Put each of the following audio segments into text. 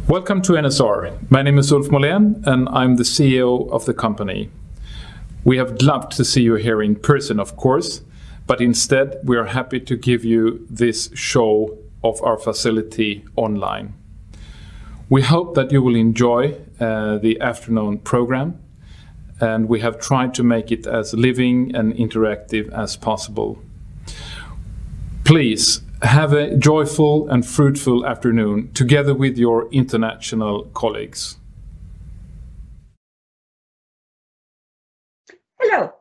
Welcome to NSR. My name is Ulf Molén and I'm the CEO of the company. We have loved to see you here in person, of course, but instead we are happy to give you this show of our facility online. We hope that you will enjoy the afternoon program, and we have tried to make it as living and interactive as possible. Please have a joyful and fruitful afternoon together with your international colleagues. Hello,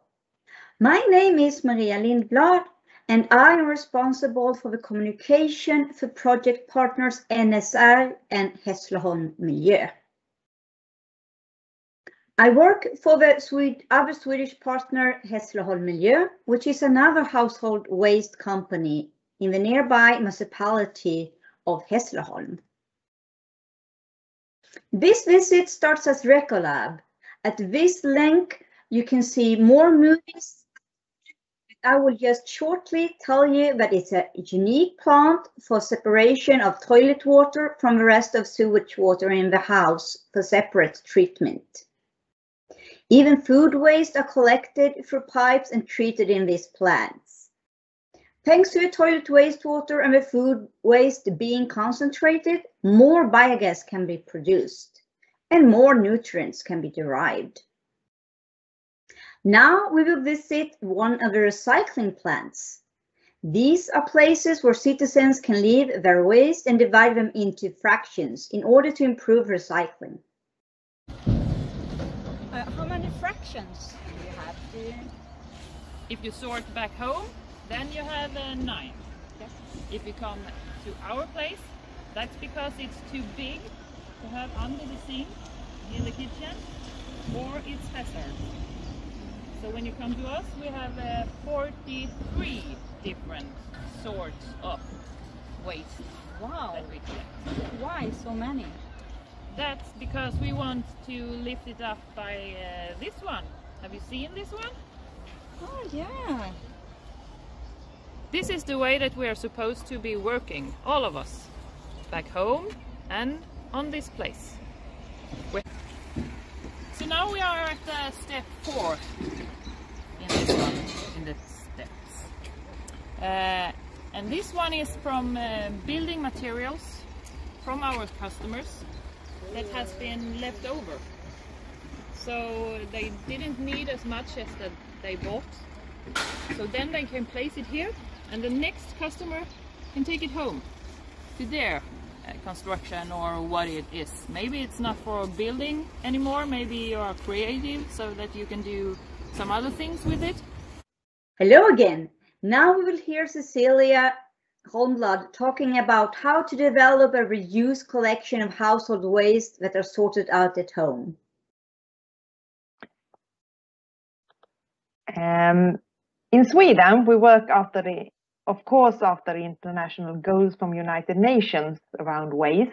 my name is Maria Lindblad and I am responsible for the communication for project partners NSR and Hässleholms Miljö. I work for the other Swedish partner Hässleholms Miljö, which is another household waste company in the nearby municipality of Hässleholm. This visit starts as Recolab. At this link, you can see more movies. I will just shortly tell you that it's a unique plant for separation of toilet water from the rest of sewage water in the house for separate treatment. Even food waste are collected through pipes and treated in these plants. Thanks to the toilet wastewater and the food waste being concentrated, more biogas can be produced and more nutrients can be derived. Now we will visit one of the recycling plants. These are places where citizens can leave their waste and divide them into fractions in order to improve recycling. How many fractions do you have? If you sort back home, then you have 9. Yes. If you come to our place, that's because it's too big to have under the sink in the kitchen, or it's hazard. So when you come to us, we have 43 different sorts of waste. Wow. That we collect. Why so many? That's because we want to lift it up by this one. Have you seen this one? Oh yeah. This is the way that we are supposed to be working, all of us, back home and on this place. So now we are at step 4 in this one, in the steps. And this one is from building materials from our customers that has been left over. So they didn't need as much as that they bought. So then they can place it here, and the next customer can take it home to their construction or what it is. Maybe it's not for a building anymore, maybe you are creative so that you can do some other things with it. Hello again. Now we will hear Cecilia Holmblad talking about how to develop a reuse collection of household waste that are sorted out at home. In Sweden, we work after the international goals from United Nations around waste.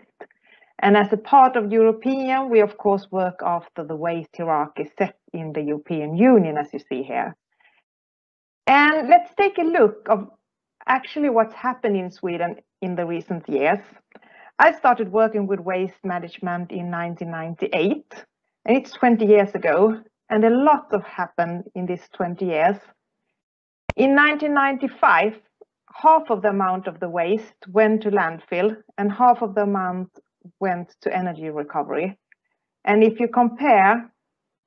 And as a part of European, we of course work after the waste hierarchy set in the European Union, as you see here. And let's take a look of actually what's happened in Sweden in the recent years. I started working with waste management in 1998, and it's 20 years ago, and a lot has happened in these 20 years. In 1995, half of the amount of the waste went to landfill and half of the amount went to energy recovery. And if you compare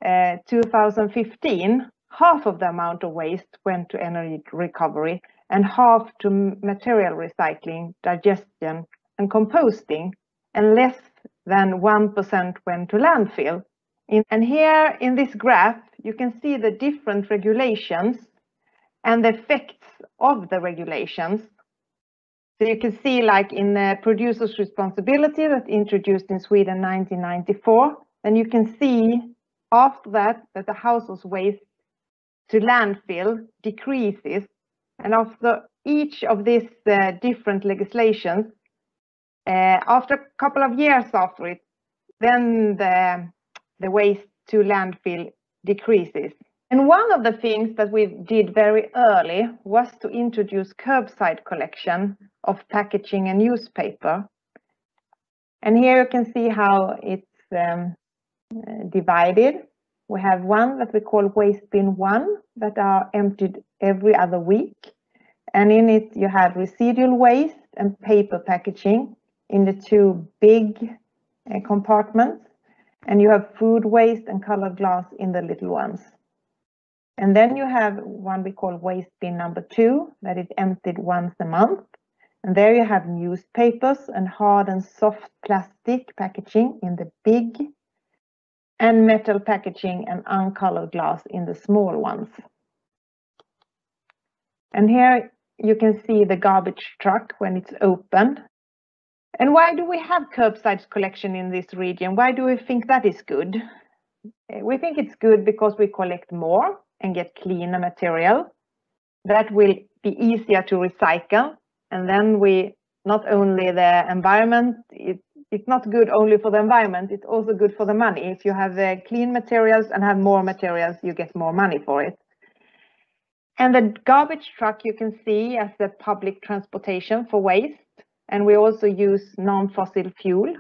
2015, half of the amount of waste went to energy recovery and half to material recycling, digestion and composting, and less than 1% went to landfill. And here in this graph, you can see the different regulations and the effects of the regulations. So you can see, like in the producer's responsibility that introduced in Sweden 1994, and you can see after that the household waste to landfill decreases. And after each of these different legislations, after a couple of years after it, then the waste to landfill decreases. And one of the things that we did very early was to introduce curbside collection of packaging and newspaper. And here you can see how it's divided. We have one that we call waste bin 1 that are emptied every other week. And in it you have residual waste and paper packaging in the 2 big compartments. And you have food waste and colored glass in the little ones. And then you have one we call waste bin number 2 that is emptied once a month. And there you have newspapers and hard and soft plastic packaging in the big, and metal packaging and uncolored glass in the small ones. And here you can see the garbage truck when it's open. And why do we have curbside collection in this region? Why do we think that is good? We think it's good because we collect more and get cleaner material. That will be easier to recycle. And then we, not only the environment, it's not good only for the environment, it's also good for the money. If you have clean materials and have more materials, you get more money for it. And the garbage truck you can see as the public transportation for waste. And we also use non-fossil fuel.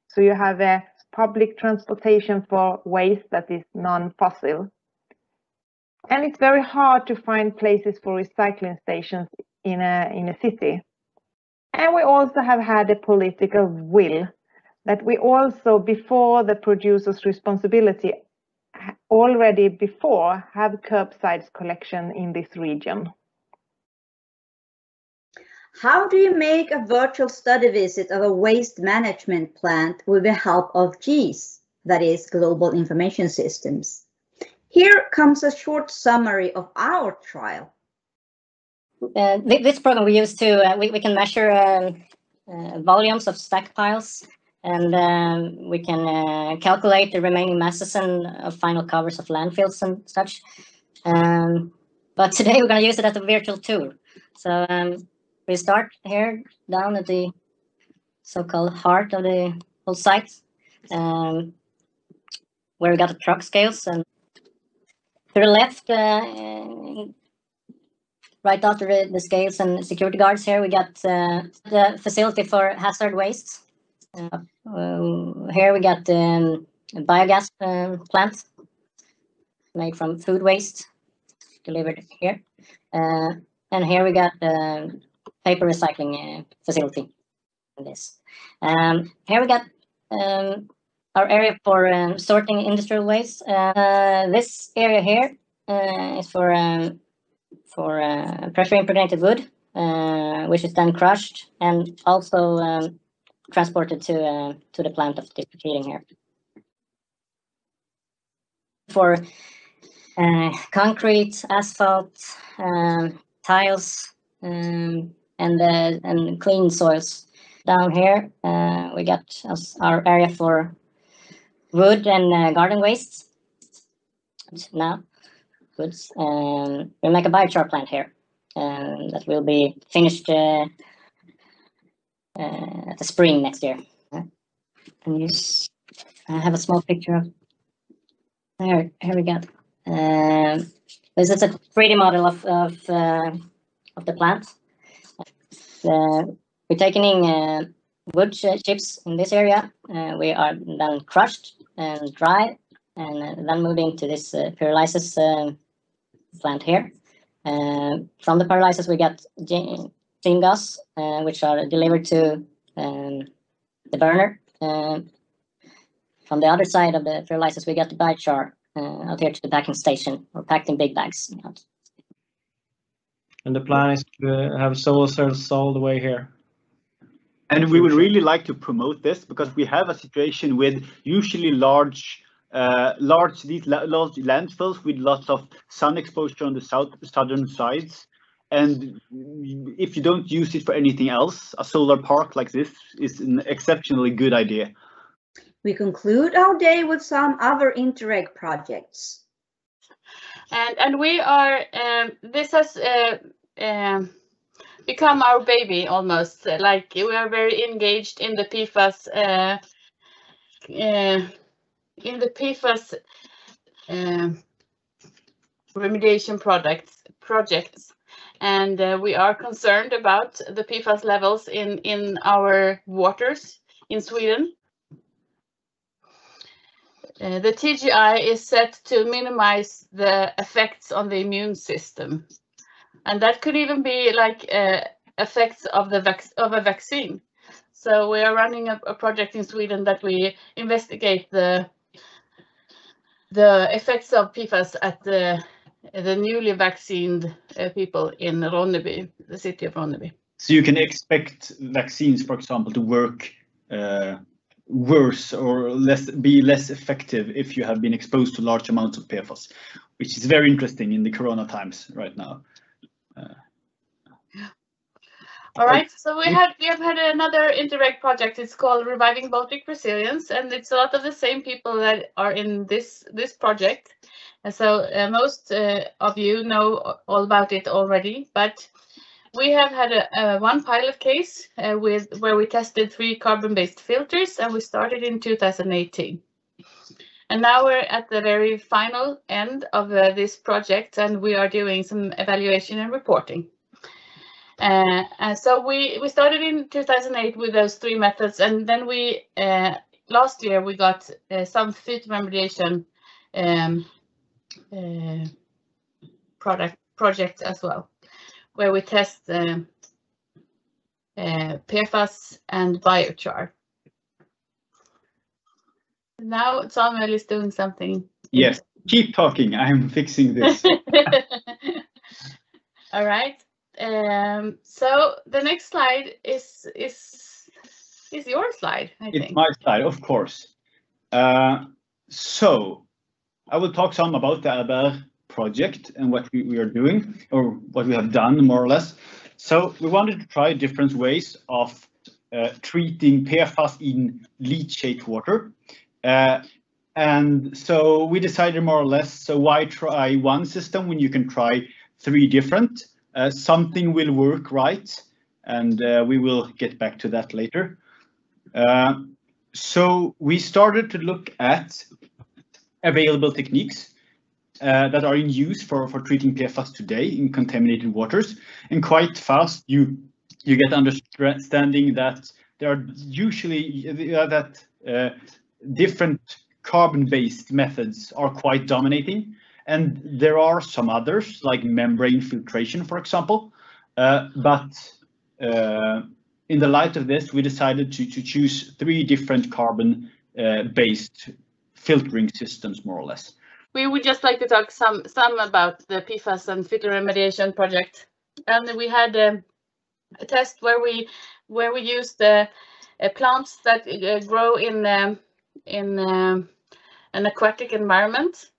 So you have a public transportation for waste that is non-fossil. And it's very hard to find places for recycling stations in a city. And we also have had a political will that we also, before the producer's responsibility, already before have curbside collection in this region. How do you make a virtual study visit of a waste management plant with the help of GIS, that is Global Information Systems? Here comes a short summary of our trial. This program we use to, we can measure volumes of stack piles, and we can calculate the remaining masses and final covers of landfills and such. But today we're going to use it as a virtual tour. So we start here down at the so-called heart of the whole site, where we got the truck scales, and to the left, right after the scales and security guards, here we got the facility for hazard waste. Here we got a biogas plant made from food waste delivered here. And here we got the paper recycling facility in this. Here we got our area for sorting industrial waste. This area here is for pressure impregnated wood, which is then crushed and also transported to the plant of district heating here. For concrete, asphalt, tiles, and clean soils. Down here, we got our area for wood and garden waste. Now, goods. We'll make a biochar plant here that will be finished at the spring next year. And I have a small picture of there. Here we go. This is a 3D model of the plant. We're taking in wood chips in this area. We are then crushed and dry, and then moved into this pyrolysis plant here. From the pyrolysis, we got steam gas, which are delivered to the burner. From the other side of the pyrolysis, we got the biochar out here to the packing station, or packed in big bags. And the plan is to have solar cells all the way here. And we would really like to promote this because we have a situation with usually large landfills with lots of sun exposure on the southern sides. And if you don't use it for anything else, a solar park like this is an exceptionally good idea. We conclude our day with some other Interreg projects. And we are, this has become our baby almost. Like, we are very engaged in the PFAS, remediation projects. And we are concerned about the PFAS levels in our waters in Sweden. The TGI is set to minimize the effects on the immune system, and that could even be like effects of a vaccine. So we are running a project in Sweden that we investigate the effects of PFAS at the newly vaccinated people in Ronneby, the city of Ronneby. So you can expect vaccines, for example, to work worse or be less effective if you have been exposed to large amounts of PFAS, which is very interesting in the corona times right now. All right, so we have had another Interreg project. It's called Reviving Baltic Resilience, and it's a lot of the same people that are in this project. And so most of you know all about it already, but we have had one pilot case where we tested 3 carbon-based filters, and we started in 2018. And now we're at the very final end of this project, and we are doing some evaluation and reporting. And so we started in 2008 with those 3 methods, and then we last year we got some phytoremediation project as well, where we test PFAS and biochar. Now Samuel is doing something. Yes, keep talking. I'm fixing this. All right. So the next slide is your slide, I think. It's my slide, of course. So I will talk some about the BAPR project and what we are doing, or what we have done, more or less. So we wanted to try different ways of treating PFAS in leachate water. And so we decided more or less, so why try one system when you can try 3 different? Something will work right, and we will get back to that later. So we started to look at available techniques that are in use for treating PFAS today in contaminated waters, and quite fast you get understanding that there are usually different carbon-based methods are quite dominating. And there are some others, like membrane filtration, for example. But in the light of this, we decided to choose 3 different carbon-based filtering systems, more or less. We would just like to talk some about the PFAS and phytoremediation project. And we had a test where we used plants that grow in an aquatic environment.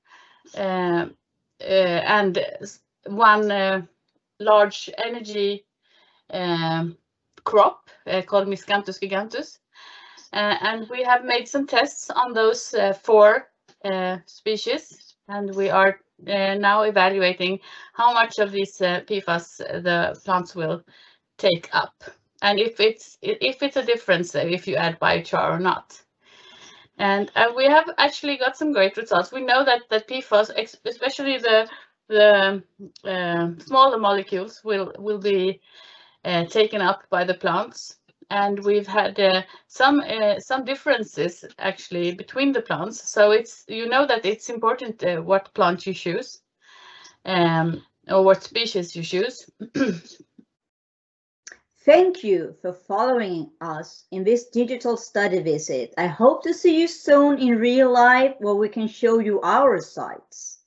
And one large energy crop called Miscanthus gigantus, and we have made some tests on those 4 species, and we are now evaluating how much of these PFAS the plants will take up, and if it's a difference if you add biochar or not. And we have actually got some great results. We know that PFAS, especially the smaller molecules, will be taken up by the plants. And we've had some differences actually between the plants. So that it's important what plant you choose, or what species you choose. Thank you for following us in this digital study visit. I hope to see you soon in real life where we can show you our sites.